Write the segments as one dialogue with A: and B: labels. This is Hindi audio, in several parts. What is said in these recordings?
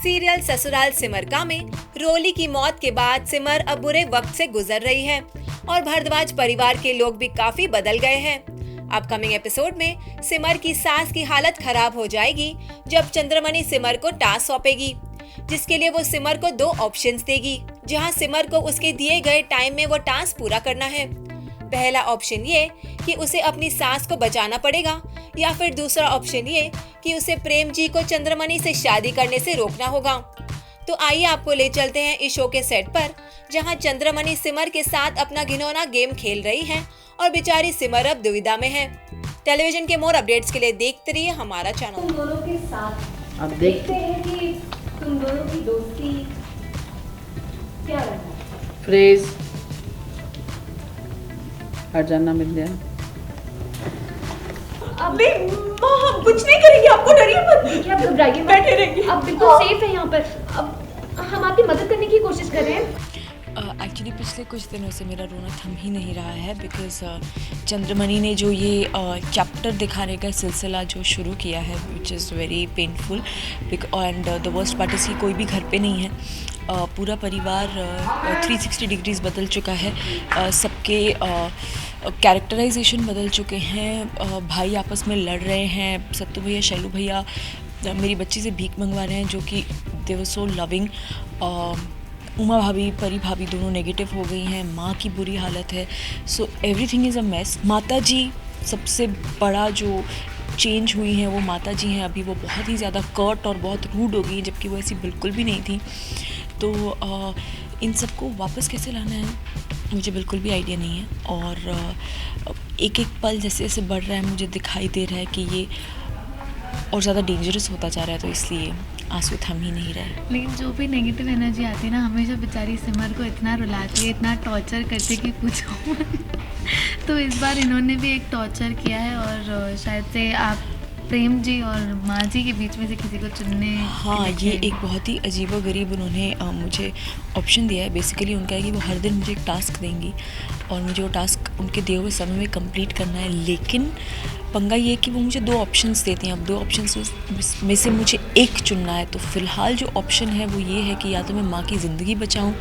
A: सीरियल ससुराल सिमर का में रोली की मौत के बाद सिमर अब बुरे वक्त से गुजर रही है और भारद्वाज परिवार के लोग भी काफी बदल गए हैं। अपकमिंग एपिसोड में सिमर की सास की हालत खराब हो जाएगी जब चंद्रमणि सिमर को टास्क सौंपेगी, जिसके लिए वो सिमर को 2 ऑप्शंस देगी, जहां सिमर को उसके दिए गए टाइम में वो टास्क पूरा करना है। पहला ऑप्शन ये कि उसे अपनी सास को बचाना पड़ेगा या फिर दूसरा ऑप्शन ये कि उसे प्रेम जी को चंद्रमणि से शादी करने से रोकना होगा। तो आइए आपको ले चलते हैं इस शो के सेट पर, जहां चंद्रमणि सिमर के साथ अपना घिनौना गेम खेल रही हैं और बेचारी सिमर अब दुविधा में है। टेलीविजन के मोर अपडेट्स के लिए देखते रहिए हमारा चैनल।
B: तुम दोनों के साथ
C: अब
B: देखते हैं कि तुम दोनों की दोस्ती क्या रहता है।
C: फ्रेज हट जाना मिल जाए।
B: अबे माँ, हम कुछ नहीं करेंगे, आपको डरिए मत। क्या घबराइए, बैठे रहेंगे, आप बिल्कुल सेफ है यहाँ पर। अब हम आपकी मदद करने की कोशिश कर रहे हैं।
D: एक्चुअली पिछले कुछ दिनों से मेरा रोना थम ही नहीं रहा है बिकॉज चंद्रमणि ने जो ये चैप्टर दिखाने का सिलसिला जो शुरू किया है which is very painful and the worst part is कि कोई भी घर पे नहीं है। पूरा परिवार 360 डिग्रीज बदल चुका है। सबके कैरेक्टराइजेशन बदल चुके हैं। भाई आपस में लड़ रहे हैं। सत्तू भैया, शैलू भैया मेरी बच्ची से भीख मंगवा रहे हैं, जो कि दे वर सो लविंग। उमा भाभी, परी भाभी दोनों नेगेटिव हो गई हैं। माँ की बुरी हालत है। So everything is a mess. माता जी सबसे बड़ा जो चेंज हुई हैं वो माता जी हैं। अभी वो बहुत ही ज़्यादा कर्ट और बहुत रूड हो गई हैं, जबकि वो ऐसी बिल्कुल भी नहीं थी। तो इन सबको वापस कैसे लाना है मुझे बिल्कुल भी आइडिया नहीं है। और एक एक पल जैसे जैसे बढ़ रहा है मुझे दिखाई दे रहा है कि ये और ज़्यादा डेंजरस होता जा रहा है, तो इसलिए आंसू थम ही नहीं रहे।
E: लेकिन जो भी नेगेटिव एनर्जी आती है ना, हमेशा बेचारी सिमर को इतना रुलाती है, इतना टॉर्चर करती है कि पूछो तो इस बार इन्होंने भी एक टॉर्चर किया है और शायद से आप प्रेम जी और माँ जी के बीच में से किसी को चुनने।
D: हाँ, ये एक बहुत ही अजीबोगरीब उन्होंने मुझे ऑप्शन दिया है। बेसिकली उनका है कि वो हर दिन मुझे एक टास्क देंगी और मुझे वो टास्क उनके दिए हुए समय में कंप्लीट करना है। लेकिन पंगा ये है कि वो मुझे 2 ऑप्शंस देती हैं। अब 2 ऑप्शंस में से मुझे एक चुनना है। तो फ़िलहाल जो ऑप्शन है वो ये है कि या तो मैं माँ की ज़िंदगी बचाऊँ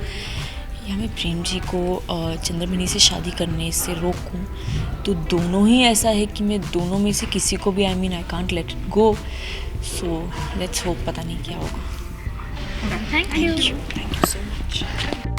D: या मैं प्रेम जी को चंद्रमणि से शादी करने से रोकूं। तो दोनों ही ऐसा है कि मैं दोनों में से किसी को भी I can't let it go. So let's hope, पता नहीं क्या होगा।
E: Thank you
D: so much.